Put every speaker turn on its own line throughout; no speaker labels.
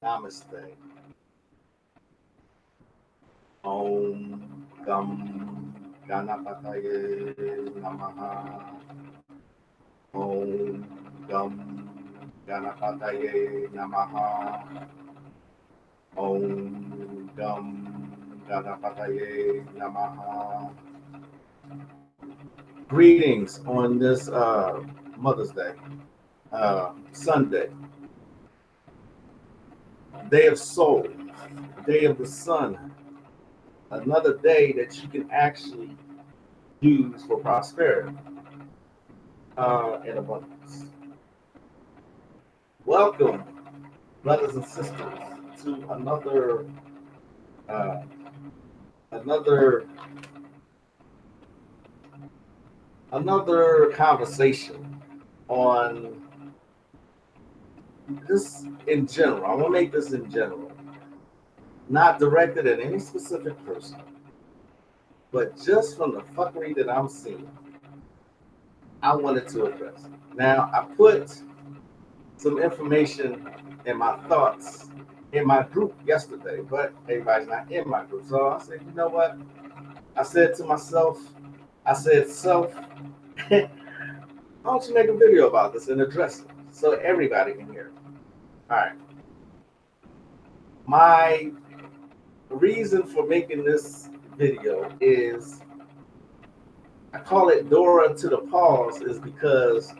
Namaste. Om Gam Ganapataye Namaha. Om Gam Ganapataye Namaha. Om Gam Ganapataye Namaha. Greetings on this Mother's Day, Sunday, Day of Soul, Day of the Sun, another day that you can actually use for prosperity and abundance. Welcome, brothers and sisters, to uh, another another conversation on this in general. I want to make this in general, not directed at any specific person, but just from the fuckery that I'm seeing, I wanted to address it. Now, I put some information and my thoughts in my group yesterday, but everybody's not in my group. So I said, you know what? I said to myself, I said, self, why don't you make a video about this and address it so everybody can hear it? All right. My reason for making this video is I call it Dora to the Pause is because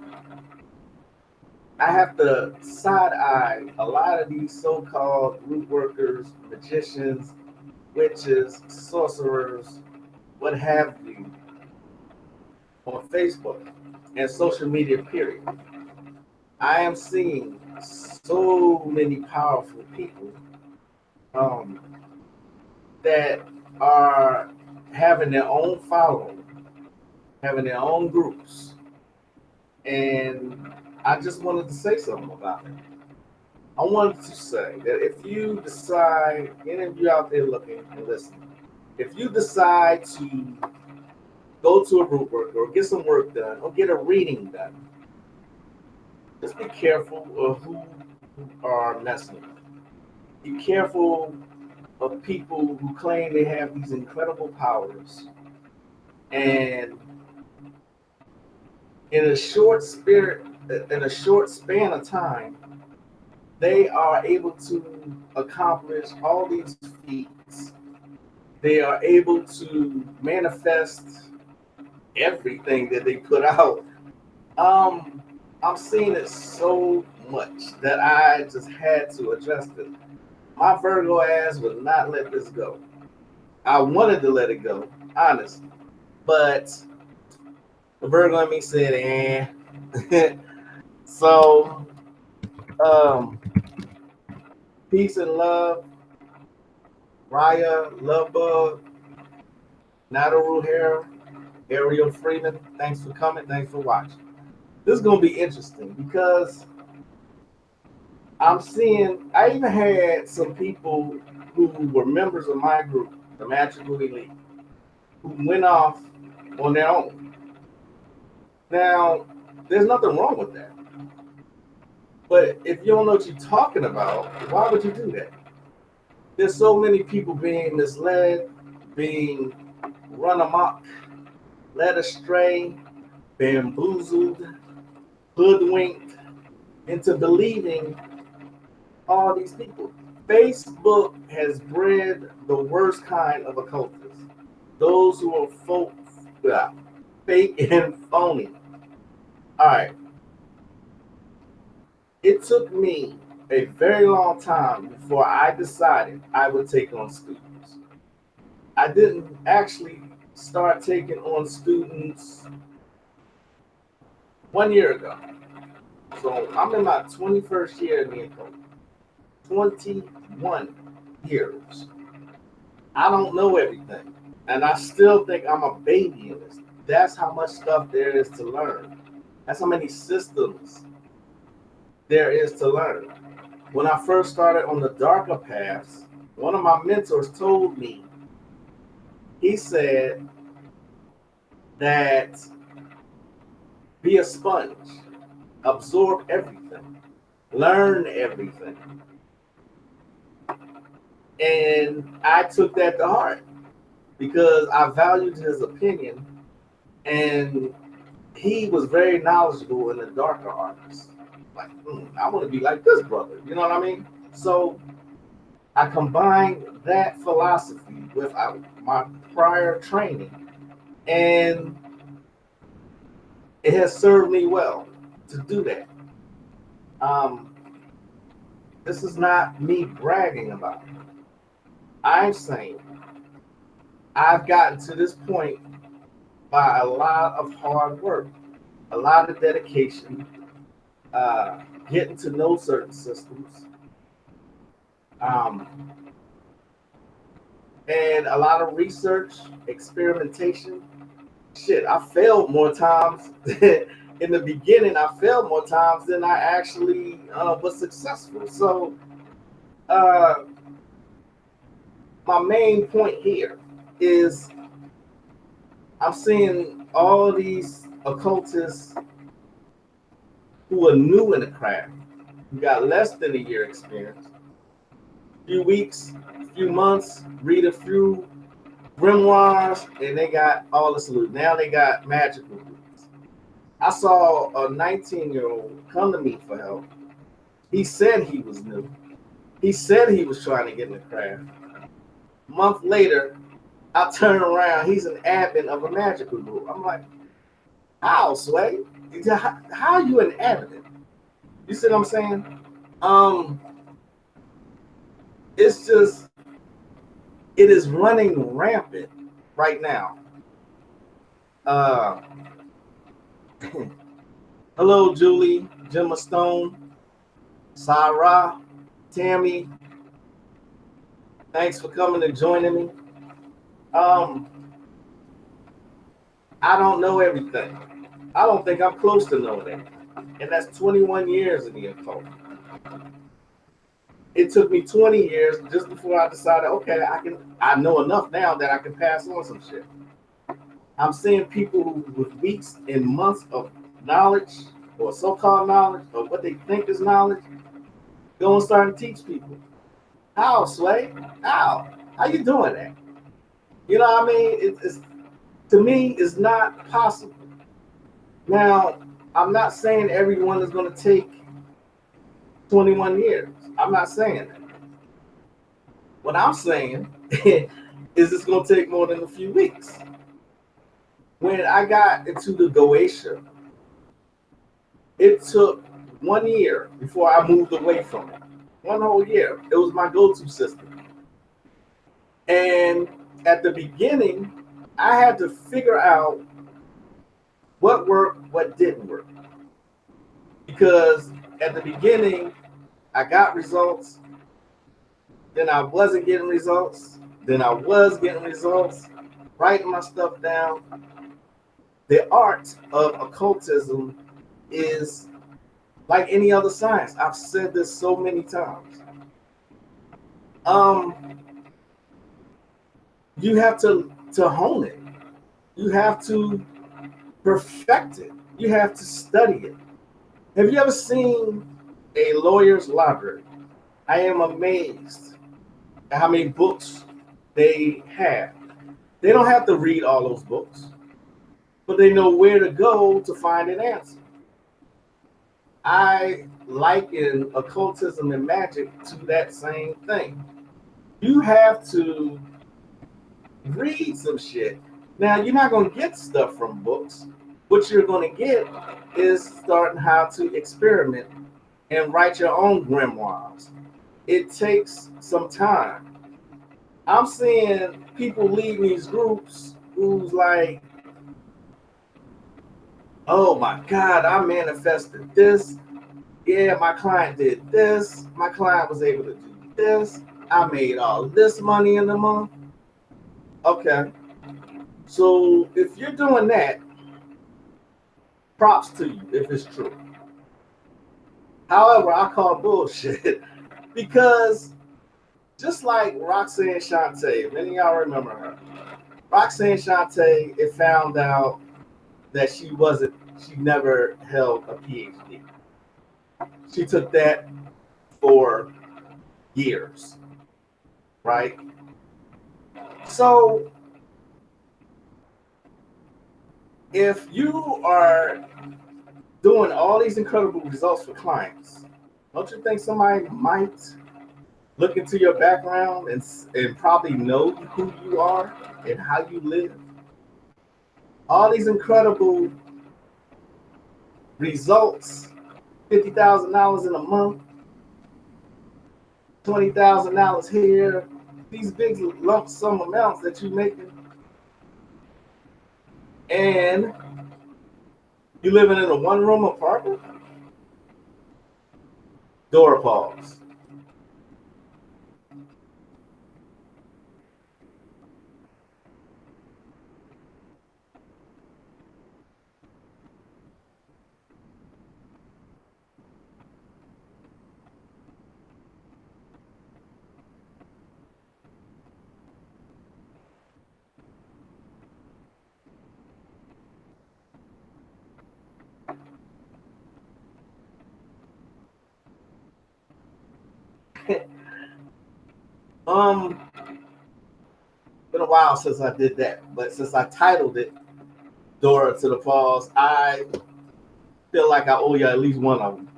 I have to side eye a lot of these so called root workers, magicians, witches, sorcerers, what have you, on Facebook and social media, period. I am seeing so many powerful people um, that are having their own following, having their own groups. And I just wanted to say something about it. I wanted to say that if you decide, any of you out there looking and listening, if you decide to go to a root work or get some work done or get a reading done, just be careful of who you are messing with. Be careful of people who claim they have these incredible powers and in a short spirit, in a short span of time, they are able to accomplish all these feats. They are able to manifest everything that they put out. Um, I'm seeing it so much that I just had to address it. My Virgo ass would not let this go. I wanted to let it go, honestly, but the Virgo in me said, "Eh." So, um, peace and love, Raya, Lovebug, Nataru Hair, Ariel Freeman. Thanks for coming. Thanks for watching. This is gonna be interesting because I'm seeing. I even had some people who were members of my group, the Magical Elite, who went off on their own. Now, there's nothing wrong with that. But if you don't know what you're talking about, why would you do that? There's so many people being misled, being run amok, led astray, bamboozled, hoodwinked into believing all these people. Facebook has bred the worst kind of occultists. Those who are fake and phony. All right. It took me a very long time before I decided I would take on students. I didn't actually start taking on students 1 year ago. So I'm in my 21st year in the occult. 21 years. I don't know everything. And I still think I'm a baby in this. That's how much stuff there is to learn. That's how many systems there is to learn. When I first started on the darker paths, one of my mentors told me, he said that be a sponge, absorb everything, learn everything. And I took that to heart because I valued his opinion, and he was very knowledgeable in the darker arts. Like, I want to be like this brother. You know what I mean? So I combined that philosophy with my prior training, and it has served me well to do that. Um, this is not me bragging about it. I'm saying I've gotten to this point by a lot of hard work, a lot of dedication, uh, getting to know certain systems, um, and a lot of research, experimentation. Shit, I failed more times. In the beginning, I failed more times than I actually was successful. So, uh, my main point here is I'm seeing all these occultists who are new in the craft, who got less than a year experience, few weeks, few months, read a few grimoires, and they got all the salute. Now they got magical boots. I saw a 19-year-old come to me for help. He said he was new. He said he was trying to get in the craft. A month later, I turn around, he's an admin of a magical group. I'm like, how, Sway? How are you an admin? You see what I'm saying? Um, it's just, it is running rampant right now. Uh, hello, Julie, Gemma Stone, Sarah, Tammy. Thanks for coming and joining me. Um, I don't know everything. I don't think I'm close to knowing that. And that's 21 years in the occult. It took me 20 years just before I decided, okay, I know enough now that I can pass on some shit. I'm seeing people who, with weeks and months of knowledge or so-called knowledge or what they think is knowledge, go and start to teach people. How, Sway? How? How you doing that? You know what I mean? It's to me, it's not possible. Now, I'm not saying everyone is going to take 21 years. I'm not saying that. What I'm saying is it's going to take more than a few weeks. When I got into the Goetia, it took 1 year before I moved away from it. 1 whole year. It was my go-to system. And at the beginning, I had to figure out what worked, what didn't work. Because at the beginning, I got results, then I wasn't getting results, then I was getting results, writing my stuff down. The art of occultism is like any other science. I've said this so many times. You have to hone it. You have to perfect it. You have to study it. Have you ever seen a lawyer's library? I am amazed at how many books they have. They don't have to read all those books, but they know where to go to find an answer. I liken occultism and magic to that same thing. You have to read some shit. Now, you're not going to get stuff from books. What you're going to get is starting how to experiment and write your own grimoires. It takes some time. I'm seeing people leave these groups who's like, oh my God, I manifested this. Yeah, my client did this. My client was able to do this. I made all this money in a month. Okay. So if you're doing that, props to you if it's true. However, I call bullshit because just like Roxanne Shante, many of y'all remember her. Roxanne Shante, it found out that she never held a PhD. She took that for years. right? So if you are doing all these incredible results for clients, don't you think somebody might look into your background and probably know who you are and how you live? All these incredible results, $50,000 in a month, $20,000 here, these big lump sum amounts that you're making, and you living in a one-room apartment? Dora Pause. um, been a while since I did that, but since I titled it Dora to the Pause, I feel like I owe you at least one of them.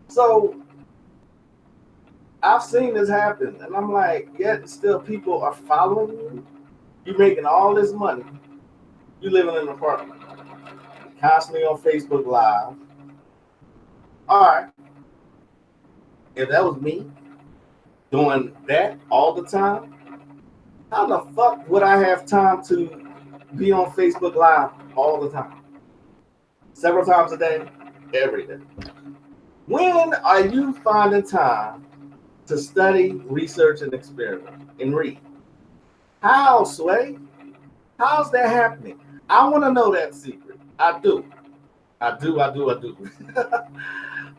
So I've seen this happen, and I'm like, yet still people are following you. You making all this money. You living in an apartment, constantly on Facebook Live. All right, if that was me doing that all the time, how the fuck would I have time to be on Facebook Live all the time? Several times a day, every day. When are you finding time to study, research, and experiment and read? How, Sway? How's that happening? I want to know that secret. I do.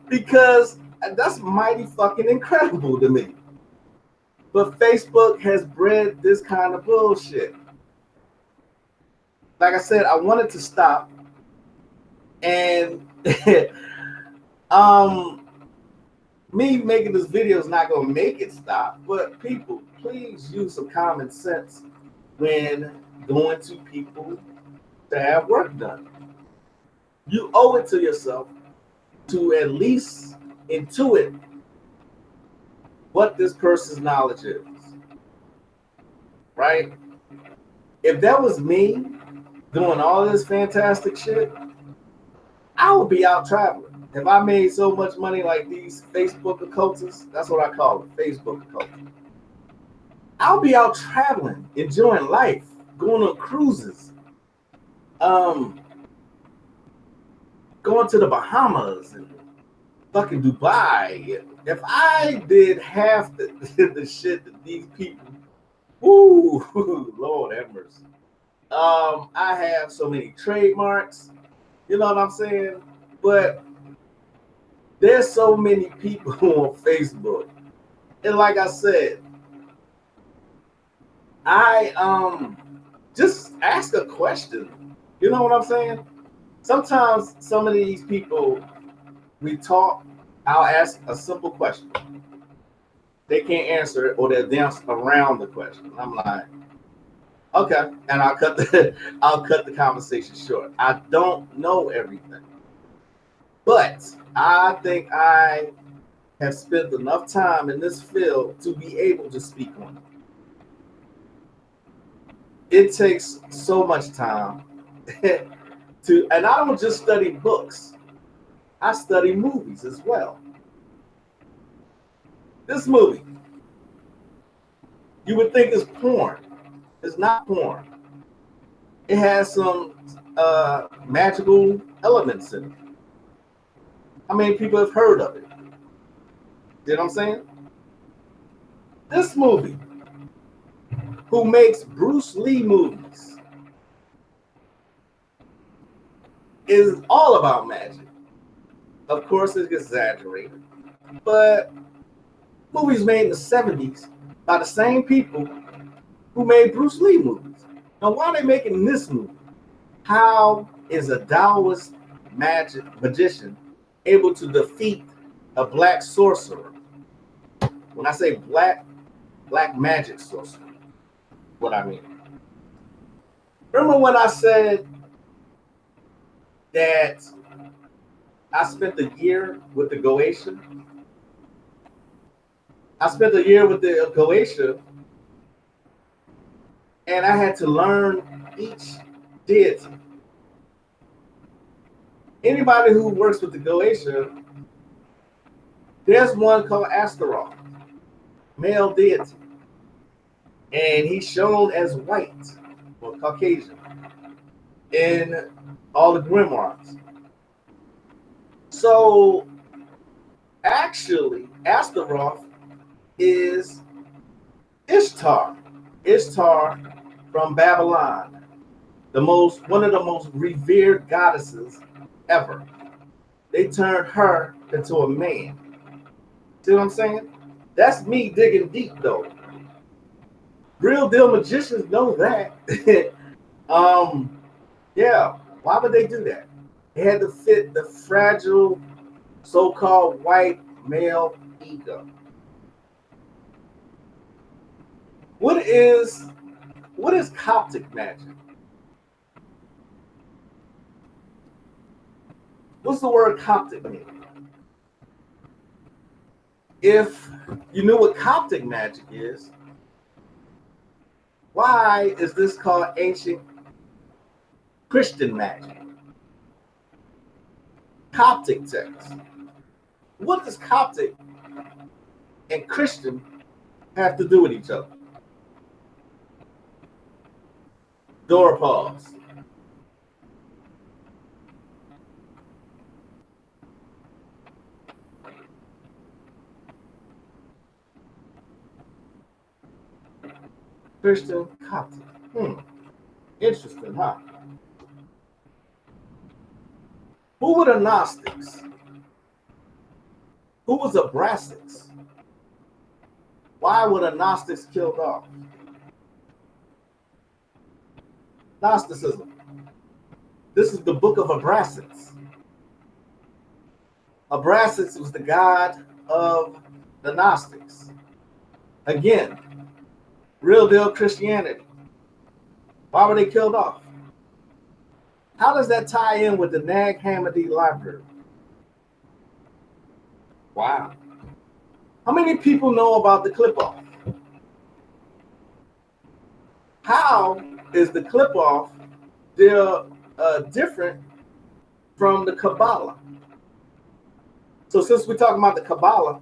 Because that's mighty fucking incredible to me. But Facebook has bred this kind of bullshit. Like I said, I wanted to stop, and me making this video is not going to make it stop. But people, please use some common sense when going to people to have work done. You owe it to yourself to at least intuit what this person's knowledge is, right? If that was me doing all this fantastic shit, I would be out traveling. If I made so much money like these Facebook occultists, that's what I call it, Facebook occultists, I'll be out traveling, enjoying life, going on cruises, going to the Bahamas and fucking Dubai. If I did half the shit that these people, woo, Lord have mercy. I have so many trademarks, you know what I'm saying? But there's so many people on Facebook. And like I said, I just ask a question. You know what I'm saying? Sometimes some of these people we talk, I'll ask a simple question. They can't answer it or they'll dance around the question. I'm like, okay, and I'll cut the conversation short. I don't know everything. But I think I have spent enough time in this field to be able to speak on it. It takes so much time to, and I don't just study books. I study movies as well. This movie, you would think it's porn. It's not porn. It has some magical elements in it. How many people have heard of it? You know what I'm saying? This movie, who makes Bruce Lee movies, is all about magic. Of course, it's exaggerated, but movies made in the 70s by the same people who made Bruce Lee movies. Now, why are they making this movie? How is a Taoist magician able to defeat a black sorcerer? When I say black, black magic sorcery. What I mean. Remember when I said that I spent a year with the Goetia? I spent a year with the Goetia, and I had to learn each deity. Anybody who works with the Goetia, there's one called Astaroth, male deity, and he's shown as white or Caucasian in all the grimoires. So actually, Astaroth is Ishtar. Ishtar from Babylon, one of the most revered goddesses ever. They turned her into a man. See what I'm saying? That's me digging deep though. Real deal magicians know that. Yeah. Why would they do that? They had to fit the fragile, so-called white male ego. What is Coptic magic? What's the word Coptic mean? If you knew what Coptic magic is, why is this called ancient Christian magic? Coptic text. What does Coptic and Christian have to do with each other? Dora Pause. Christian Coptic. Interesting, huh? Who were the Gnostics? Who was the Brassics? Why were the Gnostics killed off? Gnosticism. This is the book of Abrasax. Abrasax was the god of the Gnostics. Again, real deal Christianity. Why were they killed off? How does that tie in with the Nag Hammadi library? Wow. How many people know about the clip-off? How is the clip-off different from the Kabbalah? So since we're talking about the Kabbalah,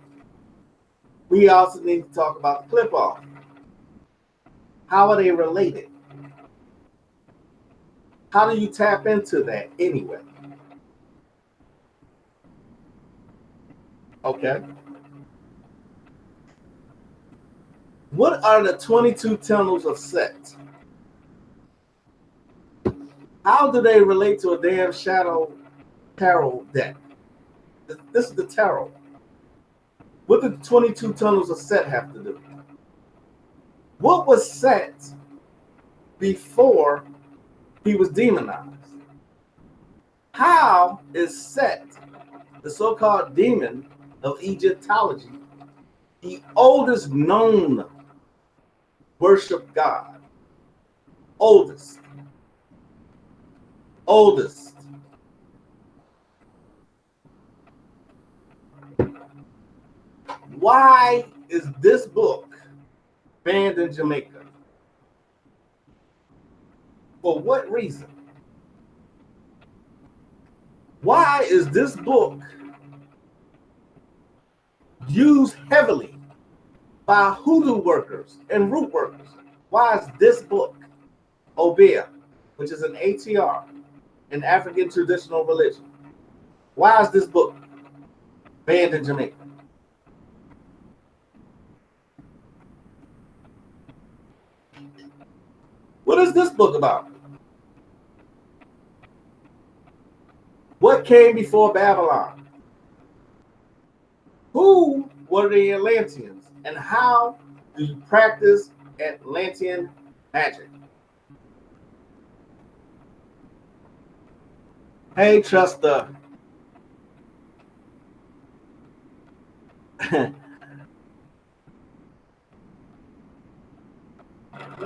we also need to talk about the clip-off. How are they related? How do you tap into that anyway? Okay. What are the 22 tunnels of Set? How do they relate to a damn shadow tarot deck? This is the tarot. What did the 22 tunnels of Set have to do? What was Set before he was demonized? How is Set, the so-called demon of Egyptology, the oldest known worship god? Oldest. Why is this book banned in Jamaica? For what reason? Why is this book used heavily by hoodoo workers and root workers? Why is this book, Obeah, which is an ATR, an African traditional religion, why is this book banned in Jamaica? What is this book about? What came before Babylon? Who were the Atlanteans? And how do you practice Atlantean magic? Hey, Truster.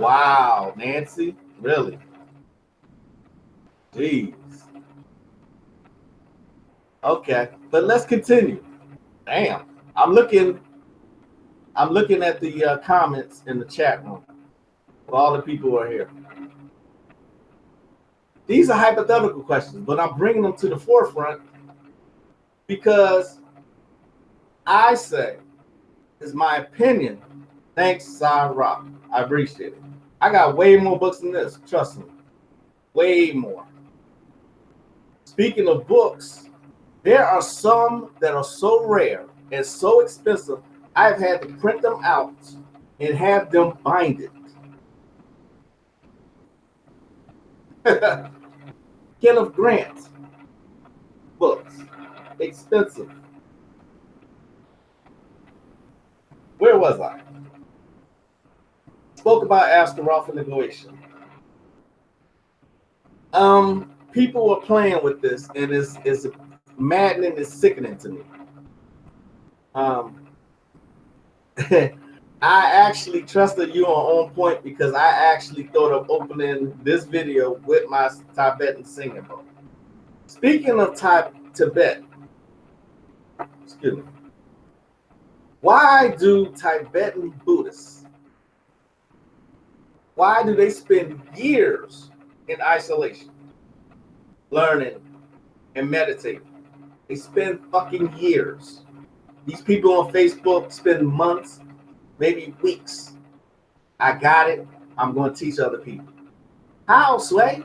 Wow, Nancy, really? Jeez. Okay, but let's continue. Damn, I'm looking. I'm looking at the comments in the chat room for all the people who are here. These are hypothetical questions, but I'm bringing them to the forefront because I say, it's my opinion. Thanks, Sarah. I appreciate it. I got way more books than this. Trust me, way more. Speaking of books, there are some that are so rare and so expensive, I've had to print them out and have them binded. Kenneth Grant books, expensive. Where was I? Spoke about Astaroth and evaluation. People were playing with this, and it's maddening, it's sickening to me. I actually trusted you on point because I actually thought of opening this video with my Tibetan singing bowl. Speaking of Tibet, excuse me, why do Tibetan Buddhists, why do they spend years in isolation, learning and meditating? They spend fucking years. These people on Facebook spend months, maybe weeks. I got it. I'm going to teach other people. How, Sway?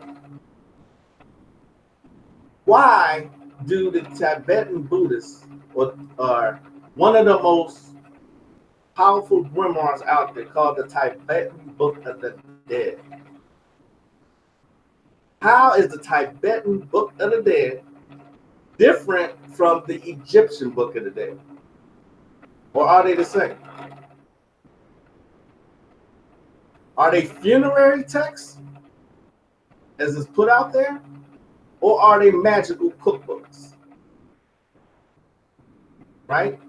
Why do the Tibetan Buddhists, or one of the most powerful grimoires out there called the Tibetan Book of the Dead? How is the Tibetan Book of the Dead different from the Egyptian Book of the Dead? Or are they the same? Are they funerary texts, as is put out there? Or are they magical cookbooks? Right?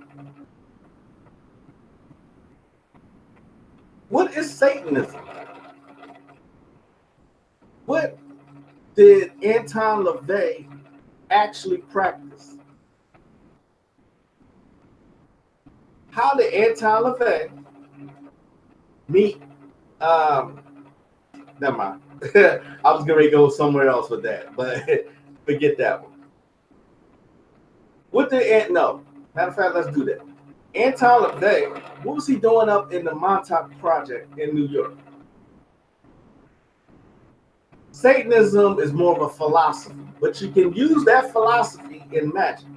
What is Satanism? What did Anton LaVey actually practice? How did Anton LaVey meet? Never mind. I was going to go somewhere else with that, but forget that one. What did no? Matter of fact, let's do that. Anton LaVey, what was he doing up in the Montauk Project in New York? Satanism is more of a philosophy, but you can use that philosophy in magic.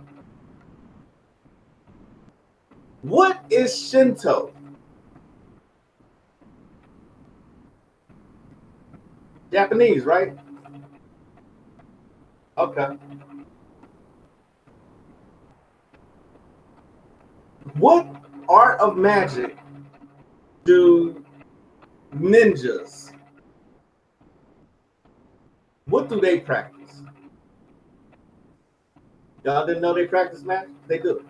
What is Shinto? Japanese, right? Okay. What art of magic do ninjas, what do they practice? Y'all didn't know they practice magic? They do.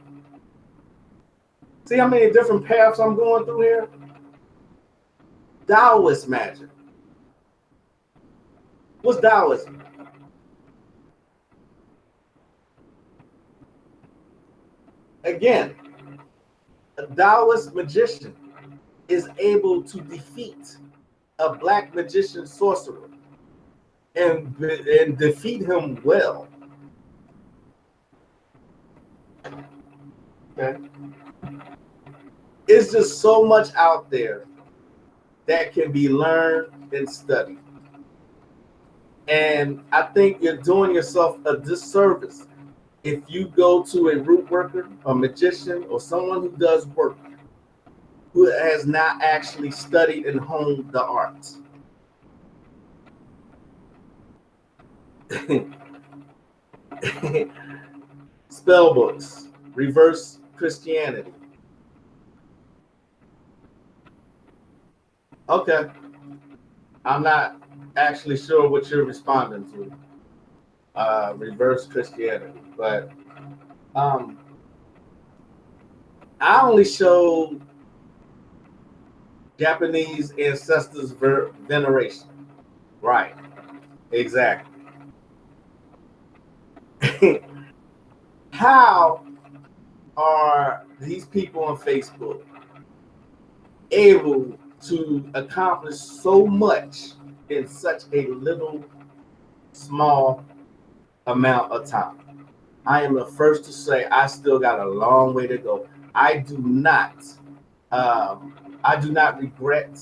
See how many different paths I'm going through here? Taoist magic. What's Taoism? Again, a Taoist magician is able to defeat a black magician sorcerer and defeat him well. Okay. It's just so much out there that can be learned and studied. And I think you're doing yourself a disservice if you go to a root worker, a magician, or someone who does work who has not actually studied and honed the arts. Spell books, reverse Christianity. Okay. I'm not actually sure what you're responding to. Reverse Christianity. But I only showed Japanese ancestors veneration. Right. Exactly. How are these people on Facebook able to accomplish so much in such a little small amount of time? I am the first to say I still got a long way to go. I do not, um, I do not regret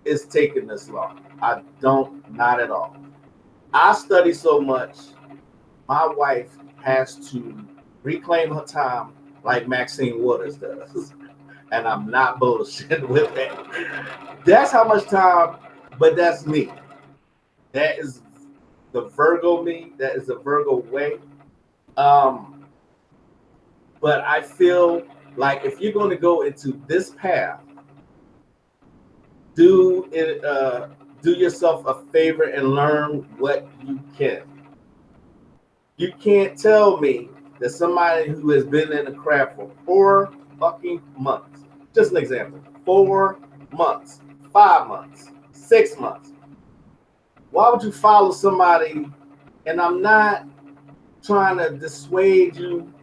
it's taking this long. I don't, not at all. I study so much. My wife has to reclaim her time like Maxine Waters does, and I'm not bullshitting with that. That's how much time, but that's me. That is the Virgo me. That is the Virgo way. Um, but I feel like if you're going to go into this path, do it. Do yourself a favor and learn what you can. You can't tell me that somebody who has been in the craft for 4 fucking months, just an example, 4 months, 5 months, 6 months. Why would you follow somebody? And I'm not trying to dissuade you,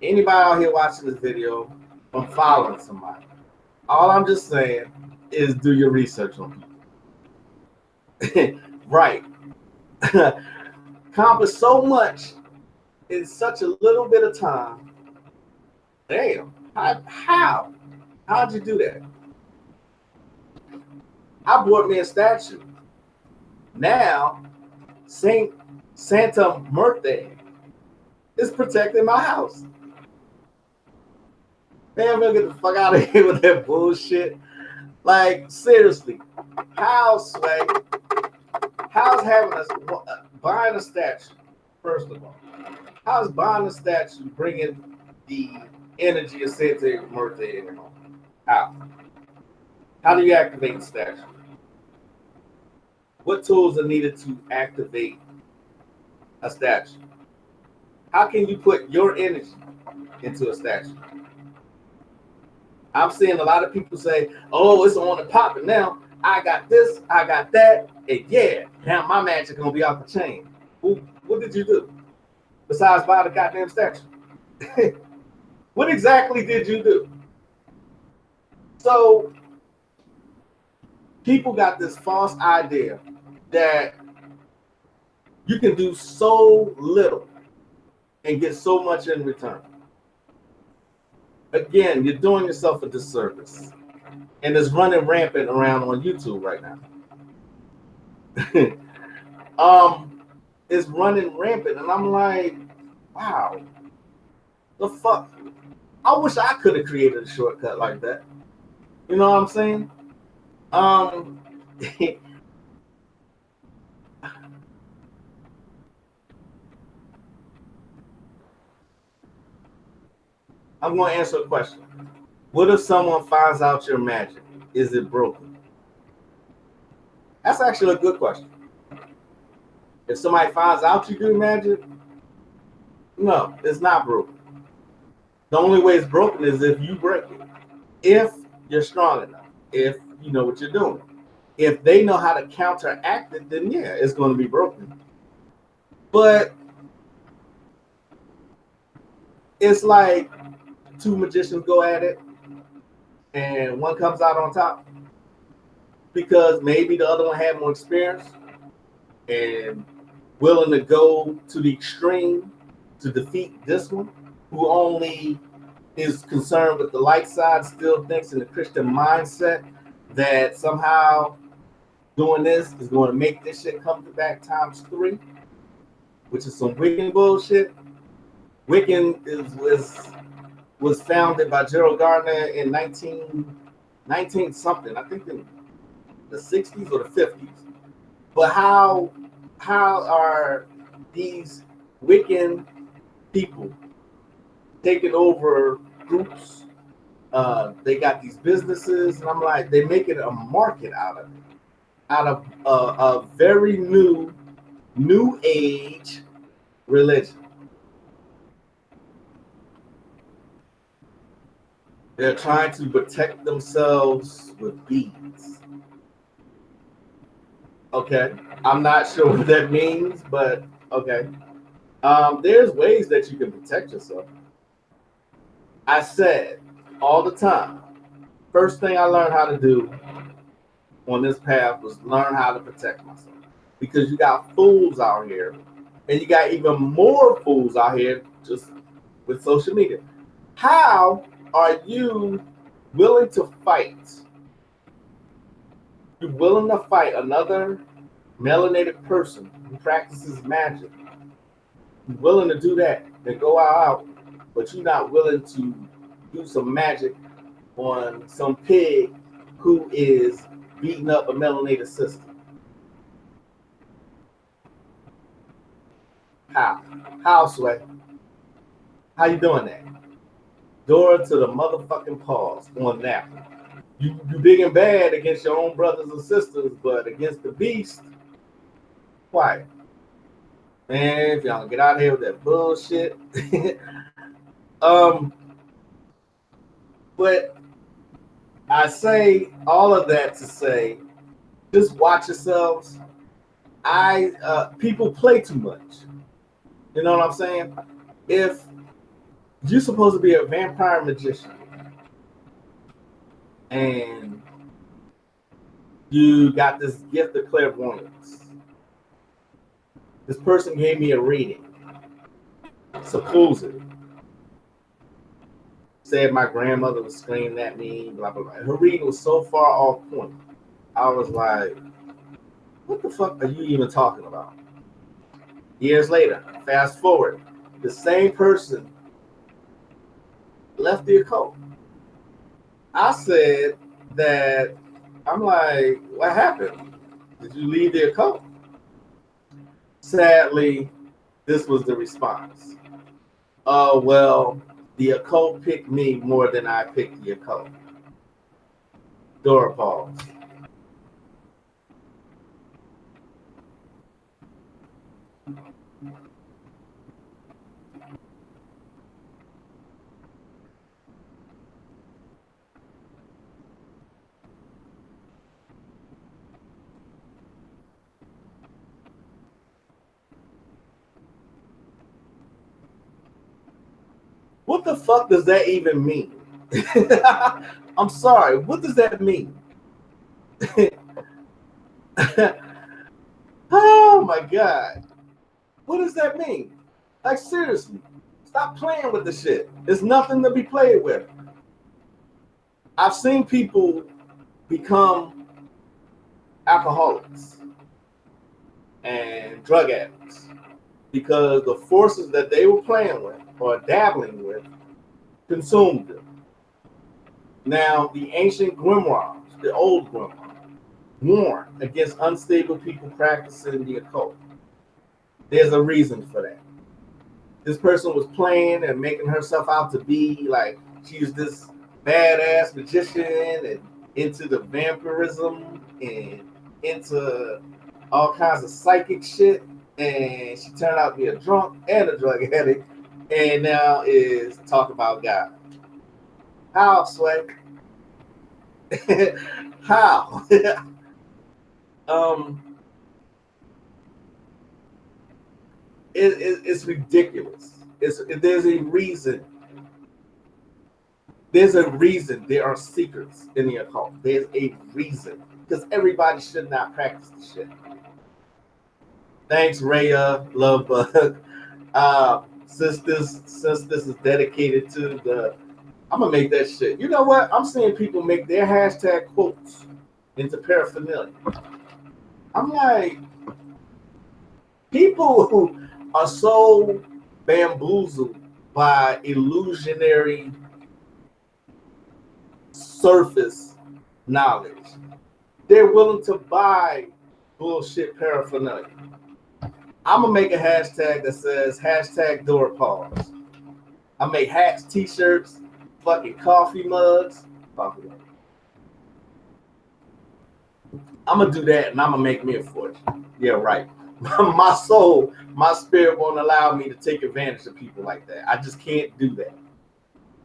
anybody out here watching this video, from following somebody. All I'm just saying is do your research on people. Right. Accomplish so much in such a little bit of time. Damn. How? How'd you do that? I bought me a statue. Now, Saint Santa Muerte is protecting my house. Man, I'm gonna get the fuck out of here with that bullshit. Like, seriously, how's having buying a statue, first of all? How's buying a statue bringing the energy of Santa Muerte in your home? How? How do you activate the statue? What tools are needed to activate a statue? How can you put your energy into a statue? I'm seeing a lot of people say, oh, it's on the popping now. I got this, I got that, and yeah, now my magic gonna be off the chain. What did you do besides buy the goddamn statue? What exactly did you do? So people got this false idea that you can do so little and get so much in return. Again, you're doing yourself a disservice. And it's running rampant around on YouTube right now. It's running rampant, and I'm like, wow, the fuck? I wish I could have created a shortcut like that. You know what I'm saying? I'm going to answer a question. What if someone finds out your magic? Is it broken? That's actually a good question. If somebody finds out you do magic, no, it's not broken. The only way it's broken is if you break it. If you're strong enough, if you know what you're doing. If they know how to counteract it, then yeah, it's going to be broken. But it's like two magicians go at it and one comes out on top because maybe the other one had more experience and willing to go to the extreme to defeat this one, who only is concerned with the light side, still thinks in the Christian mindset that somehow doing this is going to make this shit come back times 3, which is some Wiccan bullshit. Wiccan was founded by Gerald Gardner in 19 something, I think in the 60s or the 50s. But how are these Wiccan people taking over groups? They got these businesses, and I'm like, they making a market out of a very new age religion. They're trying to protect themselves with beads. Okay. I'm not sure what that means, but okay. There's ways that you can protect yourself. I said all the time, first thing I learned how to do on this path was learn how to protect myself. Because you got fools out here, and you got even more fools out here just with social media. How are you willing to fight? You're willing to fight another melanated person who practices magic. You're willing to do that and go out, but you're not willing to do some magic on some pig who is beating up a melanated sister. How? How, Sway? How you doing that? Dora to the motherfucking pause on that one. You big and bad against your own brothers and sisters, but against the beast, quiet. Man, if y'all get out of here with that bullshit. um, but I say all of that to say, just watch yourselves. People play too much. You know what I'm saying? If you're supposed to be a vampire magician and you got this gift of clairvoyance, this person gave me a reading, supposedly. Said my grandmother was screaming at me, blah, blah, blah. Her reading was so far off point. I was like, what the fuck are you even talking about? Years later, fast forward, the same person left the occult. I said that, I'm like, what happened? Did you leave the occult? Sadly, this was the response. Oh, well, the occult picked me more than I picked the occult. Dora Pause. What the fuck does that even mean? I'm sorry. What does that mean? Oh my God. What does that mean? Like, seriously, stop playing with the shit. It's nothing to be played with. I've seen people become alcoholics and drug addicts because the forces that they were playing with or dabbling with consumed them. Now, the ancient grimoires, the old grimoires, warn against unstable people practicing the occult. There's a reason for that. This person was playing and making herself out to be like she's this badass magician and into the vampirism and into all kinds of psychic shit. And she turned out to be a drunk and a drug addict, and now is talking about God. How, Sway? How? It's ridiculous. There's a reason. There's a reason there are secrets in the occult. There's a reason. Because everybody should not practice the shit. Thanks, Raya, Love Bug. Since this is dedicated to the, I'm gonna make that shit. You know what? I'm seeing people make their hashtag quotes into paraphernalia. I'm like, people who are so bamboozled by illusionary surface knowledge, they're willing to buy bullshit paraphernalia. I'm gonna make a hashtag that says hashtag Dora Pause. I make hats, t-shirts, fucking coffee mugs. I'm gonna do that and I'm gonna make me a fortune. Yeah, right. My soul, my spirit won't allow me to take advantage of people like that. I just can't do that.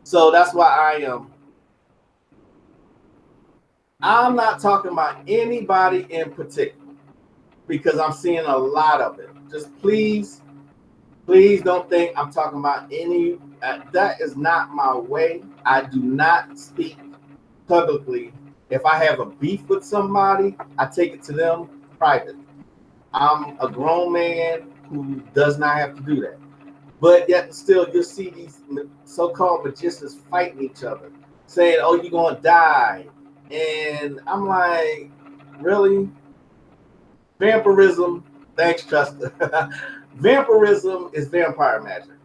So that's why I am I'm not talking about anybody in particular because I'm seeing a lot of it. Just please don't think I'm talking about any. That is not my way. I do not speak publicly. If I have a beef with somebody, I take it to them privately. I'm a grown man who does not have to do that. But yet still, you'll see these so-called magicians fighting each other, saying, "Oh, you're gonna die," and I'm like, really? Vampirism? Thanks, Chester. Vampirism is vampire magic.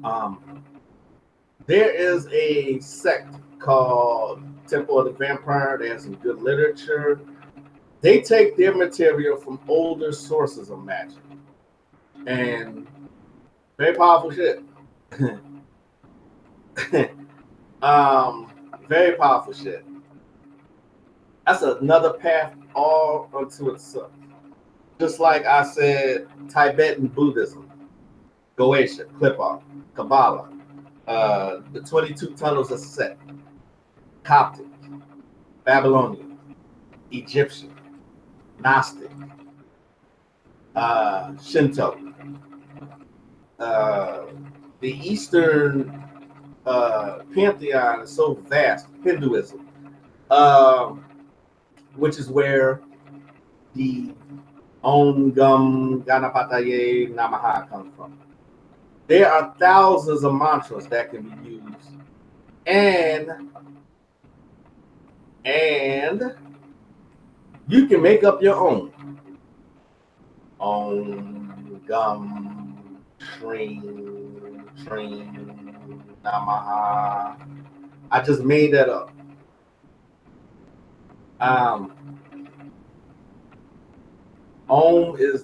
Um, there is a sect called Temple of the Vampire. They have some good literature. They take their material from older sources of magic and very powerful shit. Very powerful shit. That's another path all unto itself. Just like I said, Tibetan Buddhism, Goetia, Klippa, Kabbalah, the 22 tunnels of Set, Coptic, Babylonian, Egyptian, Gnostic, Shinto, uh, the Eastern pantheon is so vast, Hinduism, which is where the Om Gum Ganapataye Namaha comes from. There are thousands of mantras that can be used, and you can make up your own. Om Gum Shring Namaha. I just made that up. Om is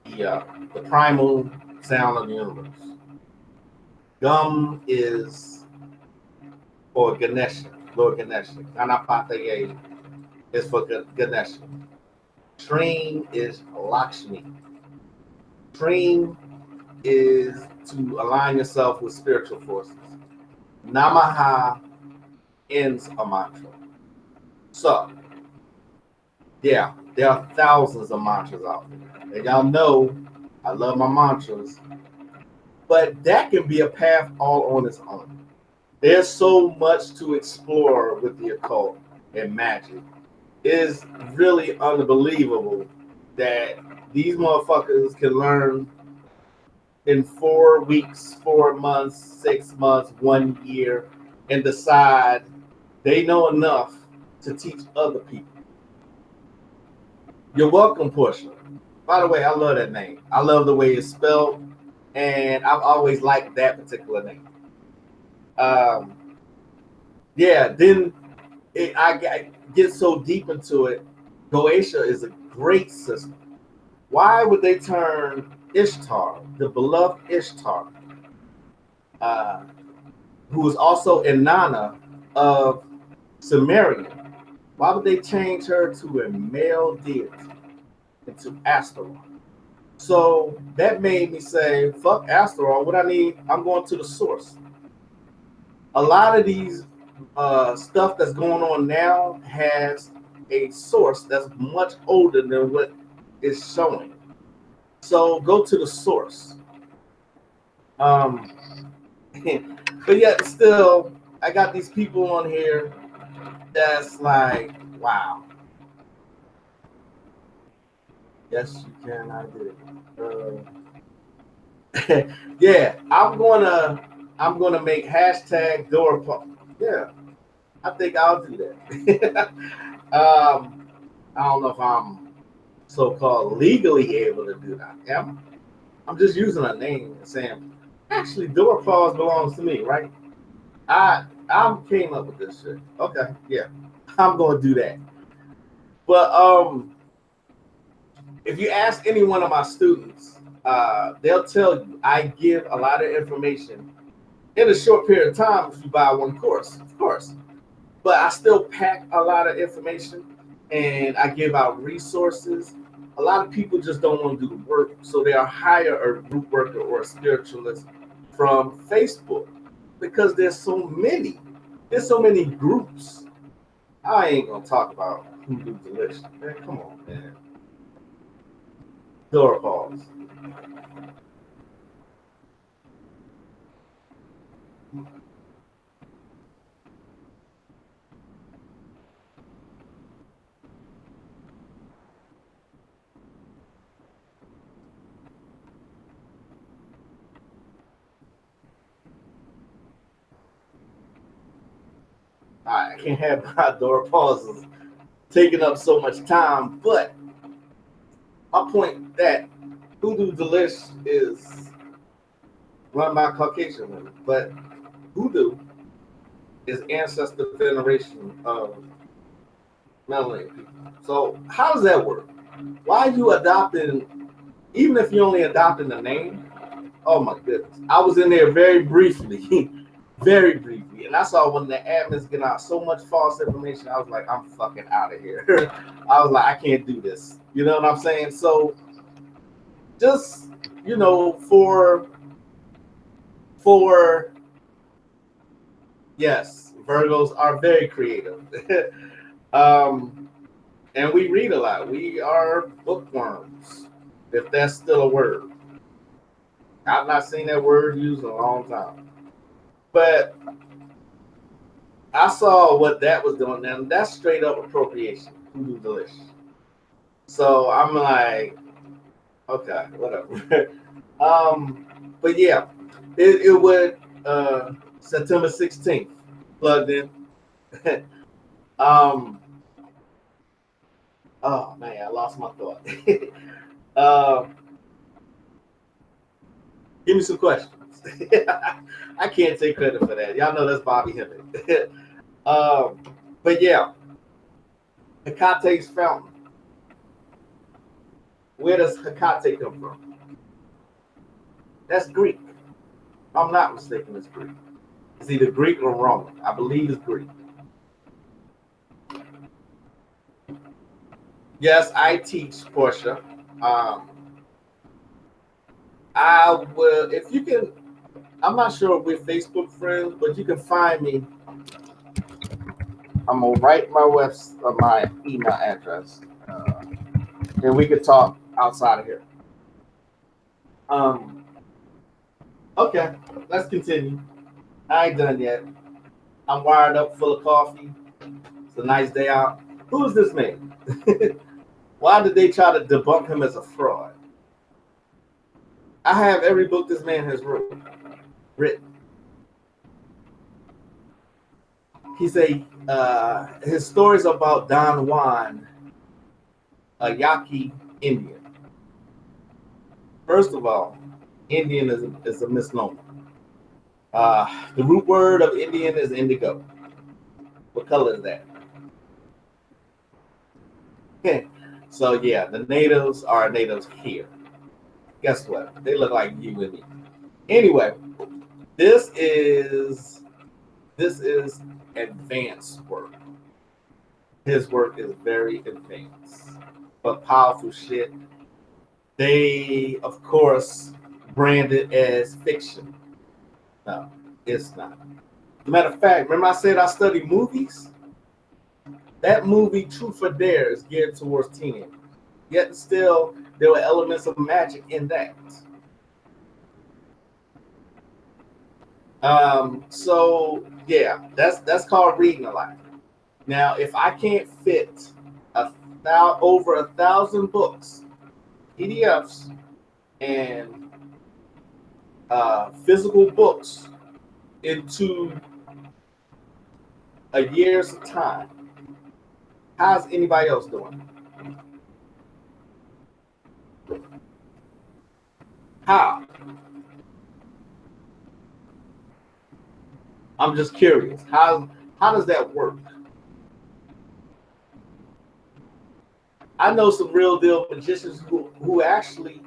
the primal sound of the universe. Gum is for Ganesha, Lord Ganesha. Ganapataye is for Ganesha. Train is Lakshmi. Train is to align yourself with spiritual forces. Namaha ends a mantra. So, yeah, there are thousands of mantras out there. And y'all know I love my mantras, but that can be a path all on its own. There's so much to explore with the occult and magic. It is really unbelievable that these motherfuckers can learn in 4 weeks, 4 months, 6 months, 1 year, and decide they know enough to teach other people. You're welcome, Portia. By the way, I love that name. I love the way it's spelled, and I've always liked that particular name. Um, yeah, then I get so deep into it. Goetia is a great system. Why would they turn Ishtar, the beloved Ishtar, uh, who was also Inanna of Sumerian, why would they change her to a male deity, into Astaroth? So that made me say, fuck Astaroth, what I need, I'm going to the source. A lot of these stuff that's going on now has a source that's much older than what is showing. So go to the source. But yet still, I got these people on here that's like, wow. Yes, you can. I did. Yeah, I'm gonna make hashtag Dora Pause. Yeah, I think I'll do that. I don't know if I'm so-called legally able to do that. Yeah, I'm just using a name and saying, actually, Dora Pause belongs to me, right? I came up with this shit. Okay, yeah, I'm gonna do that. But if you ask any one of my students, they'll tell you I give a lot of information in a short period of time if you buy one course, of course. But I still pack a lot of information and I give out resources. A lot of people just don't want to do the work, so they'll hire a group worker or a spiritualist from Facebook because there's so many. There's so many groups. I ain't gonna talk about Hoodoo Delicious. Man, come on, man. Dora Pause. I can't have my Dora Pauses taking up so much time, but my point that Hoodoo Delish is run by Caucasian women, but Hoodoo is ancestor veneration of melanated people. So how does that work? Why are you adopting, even if you only adopting the name? Oh my goodness. I was in there very briefly, very briefly, and I saw when the admins get out so much false information, I was like, I'm fucking out of here. I was like, I can't do this. You know what I'm saying? So just, for yes, Virgos are very creative. And we read a lot. We are bookworms, if that's still a word. I've not seen that word used in a long time. But I saw what that was doing, and that's straight up appropriation. Hoodoo Delish. So I'm like, okay, whatever. But yeah, it would September 16th plugged in. Oh man, I lost my thought. Give me some questions. I can't take credit for that. Y'all know that's Bobby Hemmett. But yeah, Hecate's fountain. Where does Hecate come from? That's Greek. If I'm not mistaken, it's Greek. It's either Greek or Roman. I believe it's Greek. Yes, I teach, Portia. I will, if you can, I'm not sure if we're Facebook friends, but you can find me. I'm gonna write my email address, and we could talk outside of here. Okay, let's continue. I ain't done yet. I'm wired up, full of coffee. It's a nice day out. Who is this man? Why did they try to debunk him as a fraud? I have every book this man has written. He say his stories about Don Juan, a Yaqui Indian. First of all, Indian is a misnomer. The root word of Indian is indigo. What color is that? Okay. So yeah, the natives are natives here. Guess what? They look like you and me. Anyway, this is advanced work. His work is very advanced, but powerful shit. They, of course, brand it as fiction. No, it's not. As a matter of fact, remember I said I study movies? That movie, Truth or Dare, is geared towards teenagers. Yet still, there were elements of magic in that. So yeah, that's called reading a lot. Now, if I can't fit over 1,000 books, PDFs, and physical books into a year's time, how's anybody else doing? How? I'm just curious. How does that work? I know some real deal magicians who actually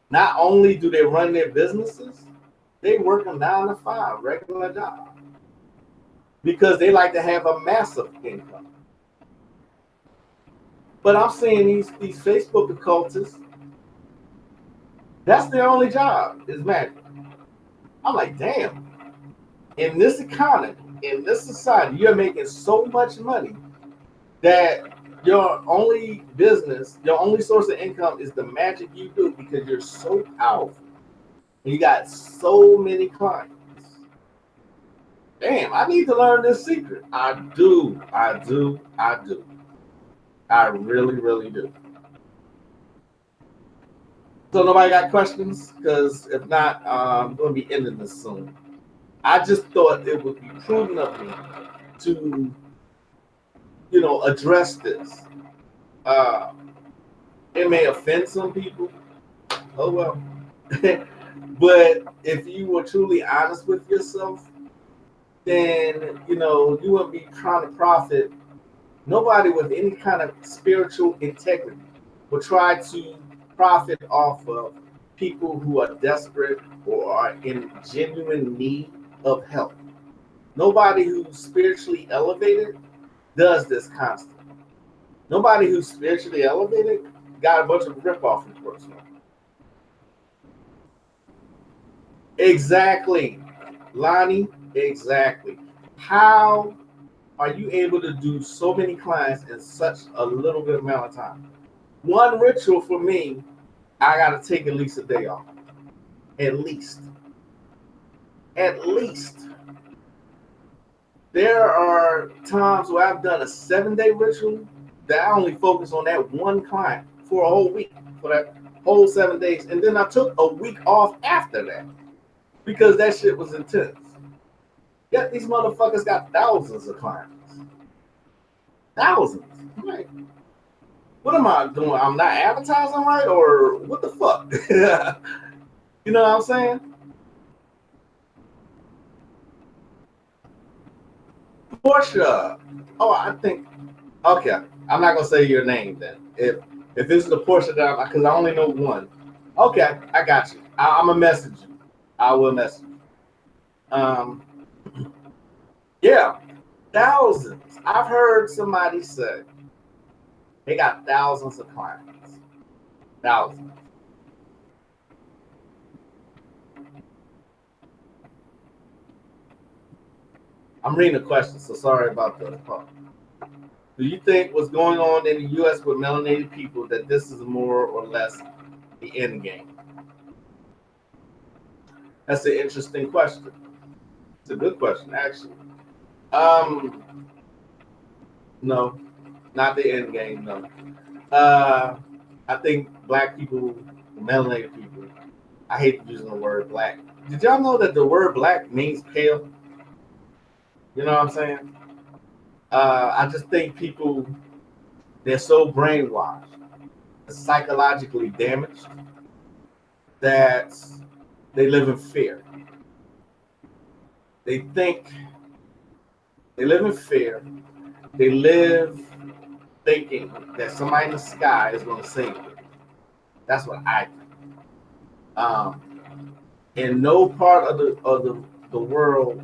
not only do they run their businesses, they work a 9 to 5 regular job because they like to have a massive income. But I'm seeing these Facebook occultists, that's their only job is magic. I'm like, damn. In this economy, in this society, you're making so much money that your only business, your only source of income is the magic you do because you're so powerful and you got so many clients. Damn, I need to learn this secret. I do. I really, really do. So nobody got questions? Because if not, I'm going to be ending this soon. I just thought it would be prudent of me to, address this. Uh, it may offend some people. Oh well. But if you were truly honest with yourself, then you wouldn't be trying to profit. Nobody with any kind of spiritual integrity will try to profit off of people who are desperate or are in genuine need of help. Nobody who's spiritually elevated does this constantly. Nobody who's spiritually elevated got a bunch of rip-off reports. Exactly, Lonnie. Exactly. How are you able to do so many clients in such a little bit amount of time? One ritual for me, I gotta take at least a day off. At least. At least. There are times where I've done a 7-day ritual that I only focus on that one client for a whole week, for that whole 7 days. And then I took a week off after that because that shit was intense. Yet these motherfuckers got thousands of clients. Thousands. Right. What am I doing? I'm not advertising right, or what the fuck? You know what I'm saying? Portia. Oh, I think. Okay, I'm not gonna say your name then. If this is the Portia that, because I only know one. Okay, I got you. I'm gonna message you. I will message you. Yeah, thousands. I've heard somebody say they got thousands of clients. Thousands. I'm reading the question, so sorry about the part. Do you think what's going on in the U.S. with melanated people that this is more or less the end game? That's an interesting question. It's a good question, actually. Um, no, not the end game. No. Uh, I think black people, melanated people. I hate using the word black. Did y'all know that the word black means pale? You know what I'm saying? I just think people, they're so brainwashed, psychologically damaged, that they live in fear. They think they live in fear. They live thinking that somebody in the sky is going to save them. That's what I think. Um, in no part of the world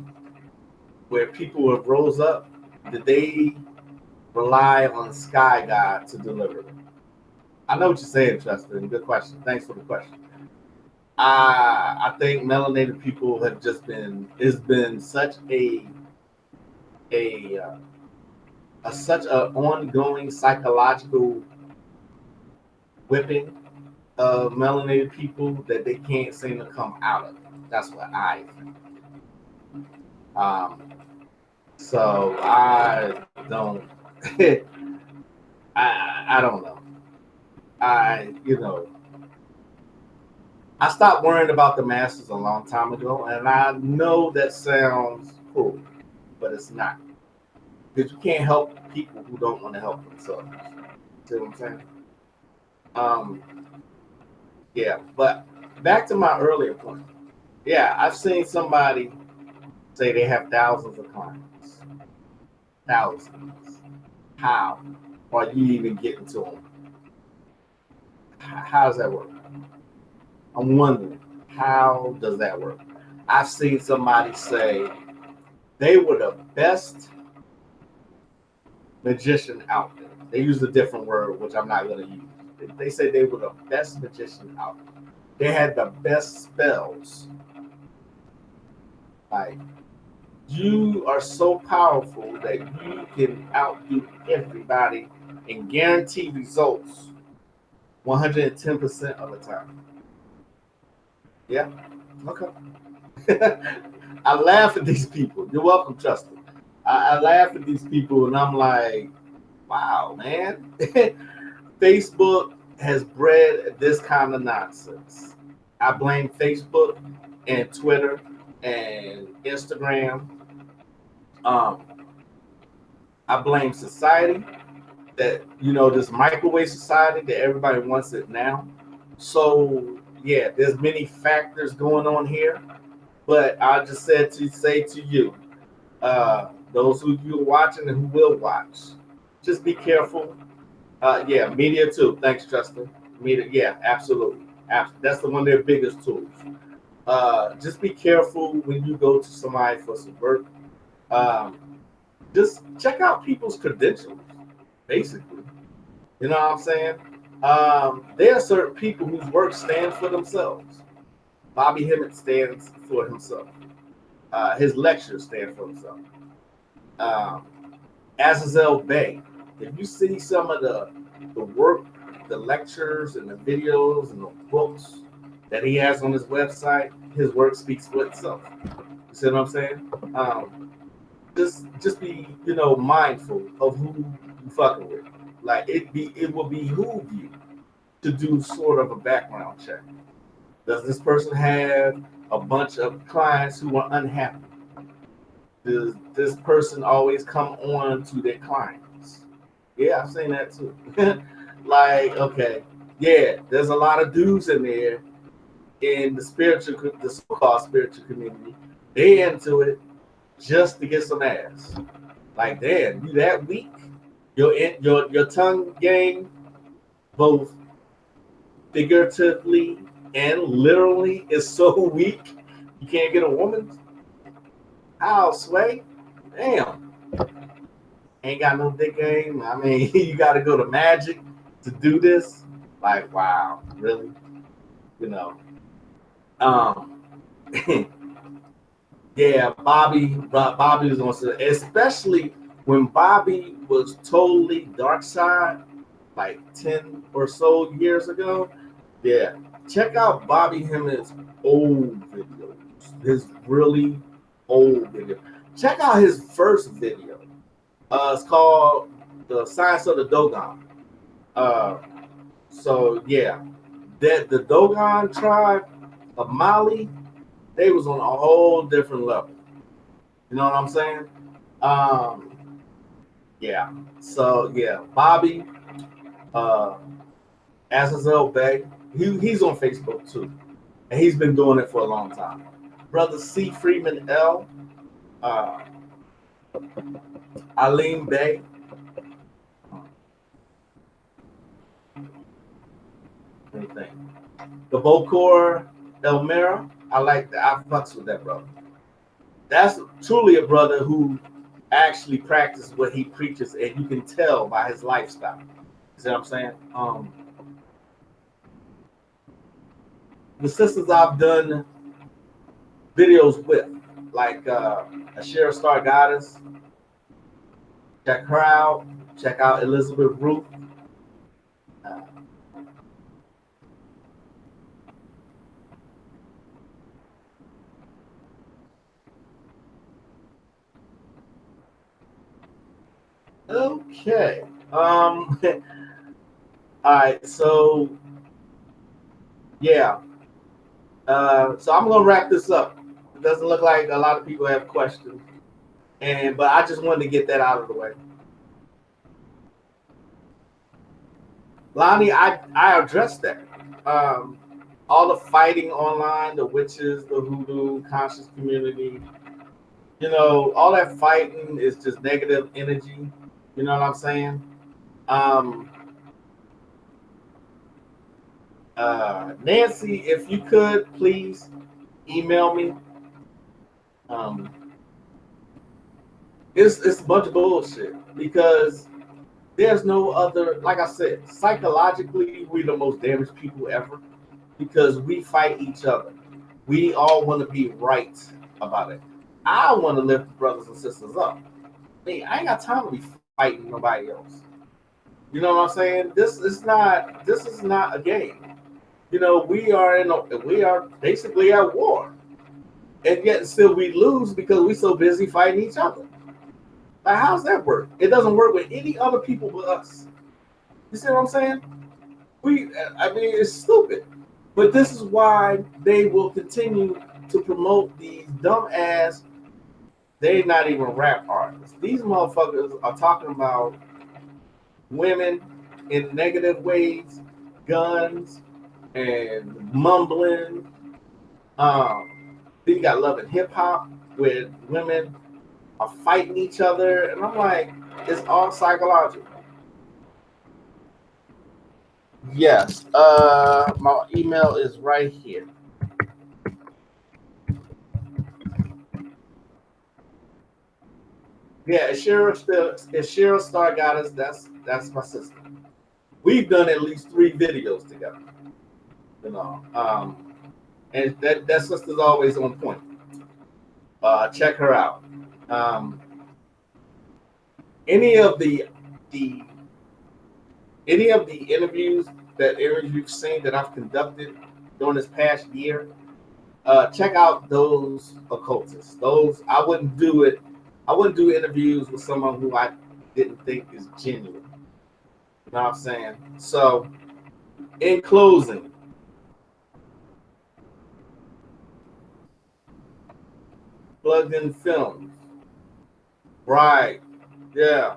where people have rose up did they rely on the sky god to deliver them. I know what you're saying, Chester. Good question. Thanks for the question. I think melanated people have just been, it's been such a, such an ongoing psychological whipping of melanated people that they can't seem to come out of it. That's what I think. Um, so I don't, I don't know. I stopped worrying about the masses a long time ago, and I know that sounds cool, but it's not. Because you can't help people who don't want to help themselves. See what I'm saying? Um, yeah, but back to my earlier point. Yeah, I've seen somebody say they have thousands of clients. Thousands. How are you even getting to them? How does that work? I'm wondering, how does that work? I've seen somebody say they were the best magician out there. They used a different word, which I'm not going to use. They say they were the best magician out there. They had the best spells. Like, You are so powerful that you can outdo everybody and guarantee results 110% of the time. Yeah. Okay. I laugh at these people. You're welcome, Justin. I laugh at these people and I'm like, wow, man. Facebook has bred this kind of nonsense. I blame Facebook and Twitter and Instagram. Um, I blame society that, this microwave society that everybody wants it now. So yeah, there's many factors going on here, but I just said to say to you, those who you're watching and who will watch, just be careful. Yeah, media too. Thanks, Justin. Media, yeah, absolutely. That's the one of their biggest tools. Just be careful when you go to somebody for some work. Um, just check out people's credentials, basically. You know what I'm saying? There are certain people whose work stands for themselves. Bobby Hemmett stands for himself. His lectures stand for himself. Um, Azazel Bay. If you see some of the work, the lectures and the videos and the books that he has on his website, his work speaks for itself. You see what I'm saying? Just be mindful of who you fucking with. Like it will behoove you to do sort of a background check. Does this person have a bunch of clients who are unhappy? Does this person always come on to their clients? Yeah, I've seen that too. Like, okay, yeah, there's a lot of dudes in there in the so-called spiritual community. They into it just to get some ass. Like, damn, you that weak? Your tongue game, both figuratively and literally, is so weak. You can't get a woman. How, Sway? Damn. Ain't got no dick game. I mean, you got to go to Magic to do this. Like, wow, really? You know. Um, yeah, Bobby was on, especially when Bobby was totally dark side, like 10 or so years ago. Yeah, check out Bobby Hemmett's old videos. His really old video. Check out his first video. It's called The Science of the Dogon. Uh, so yeah, that the Dogon tribe of Mali, they was on a whole different level. You know what I'm saying? Yeah. So yeah, Bobby, uh, Azazel Bay, he's on Facebook too, and he's been doing it for a long time. Brother C. Freeman L. Uh, Aline Bay. Anything. The Bokor Elmira. I like that. I fucks with that brother. That's truly a brother who actually practices what he preaches, and you can tell by his lifestyle. You see what I'm saying? The sisters I've done videos with, like a Share Star Goddess. Check her out. Check out Elizabeth Ruth. Okay. All right. So yeah. So I'm gonna wrap this up. It doesn't look like a lot of people have questions, but I just wanted to get that out of the way. Lonnie, I addressed that. All the fighting online, the witches, the hoodoo, conscious community, all that fighting is just negative energy. You know what I'm saying? Nancy, if you could please email me. It's a bunch of bullshit because there's no other. Like I said, psychologically, we're the most damaged people ever because we fight each other. We all want to be right about it. I want to lift brothers and sisters up. I ain't got time to be fighting nobody else. You know what I'm saying? This is not a game. We are basically at war, and yet still we lose because we so busy fighting each other. Like, how's that work? It doesn't work with any other people but us. You see what I'm saying? I mean, it's stupid. But this is why they will continue to promote these dumbass. They're not even rap artists. These motherfuckers are talking about women in negative ways, guns, and mumbling. Then you got love and hip hop, where women are fighting each other, and I'm like, it's all psychological. Yes. My email is right here. Yeah, if Cheryl Star got us, that's my sister. We've done at least 3 videos together. You know, and that sister's always on point. Check her out. Um, any of the any of the interviews you've seen that I've conducted during this past year, check out those occultists. Those I wouldn't do it. I wouldn't do interviews with someone who I didn't think is genuine. You know what I'm saying? So, in closing, plugged in films. Right. Yeah.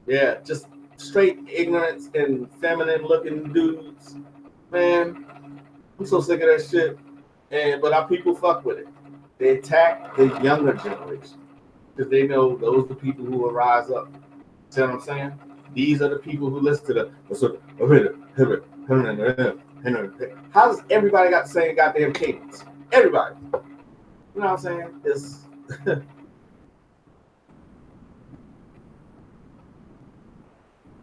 Yeah. Just straight ignorance and feminine looking dudes. Man, I'm so sick of that shit. And but our people fuck with it. They attack the younger generation because they know those are the people who will rise up. See what I'm saying? These are the people who listen to how does everybody got the same goddamn cadence? Everybody. You know what I'm saying? It's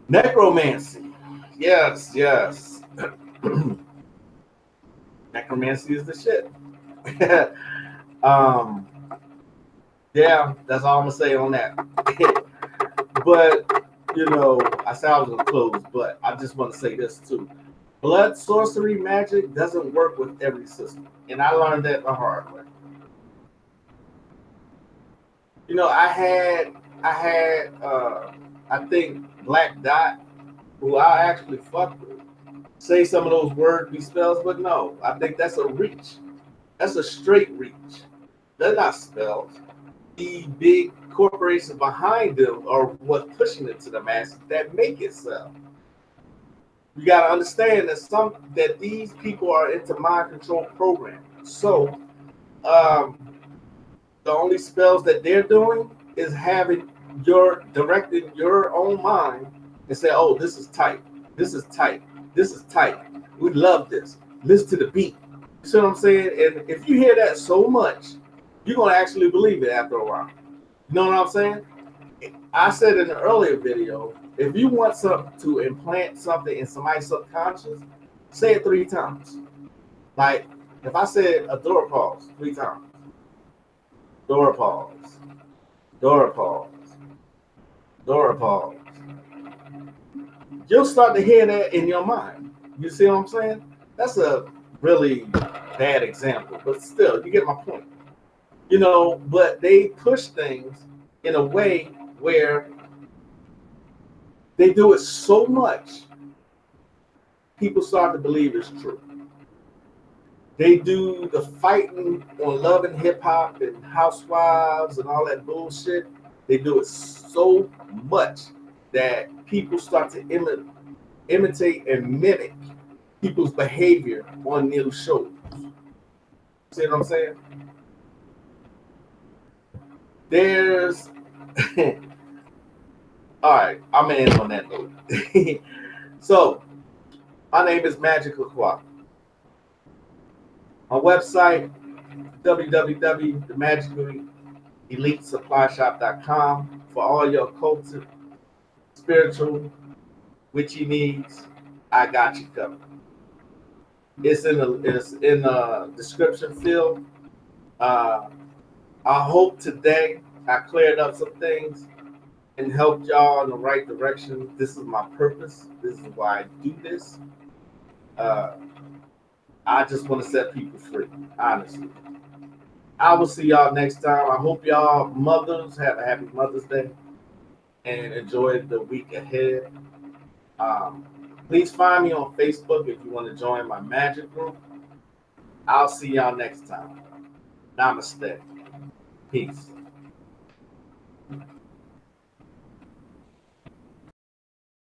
necromancy. Yes, yes. Necromancy is the shit. um, yeah, that's all I'm gonna say on that. But I said I was gonna close, but I just want to say this too. Blood sorcery magic doesn't work with every system, and I learned that the hard way. I think Black Dot, who I actually fuck with, say some of those word be spells, but no, I think that's a reach. That's a straight reach. They're not spells. The big corporations behind them are what's pushing it to the masses that make it sell. You got to understand that these people are into mind control programming. So um, the only spells that they're doing is having your directing your own mind and say, "Oh, this is tight. This is tight. This is tight. We love this. Listen to the beat." You see what I'm saying? And if you hear that so much, you're gonna actually believe it after a while. You know what I'm saying? I said in an earlier video, if you want to implant something in somebody's subconscious, say it 3 times. Like if I said a Dora Pause 3 times, Dora Pause, Dora Pause, Dora Pause, you'll start to hear that in your mind. You see what I'm saying? That's a really bad example, but still, you get my point. But they push things in a way where they do it so much, people start to believe it's true. They do the fighting on Love and Hip Hop and Housewives and all that bullshit. They do it so much that people start to imitate and mimic people's behavior on those shows. See what I'm saying? There's all right, I'm gonna end on that note. So, my name is Magick La Croix. My website, www.themagicalelitesupplyshop.com for all your occult, spiritual, witchy needs. I got you covered. It's in the description field. Uh, I hope today I cleared up some things and helped y'all in the right direction. This is my purpose. This is why I do this. Uh, I just want to set people free, honestly. I will see y'all next time. I hope y'all mothers have a happy Mother's Day and enjoy the week ahead. Um, Please find me on Facebook if you want to join my magic group. I'll see y'all next time. Namaste. Peace.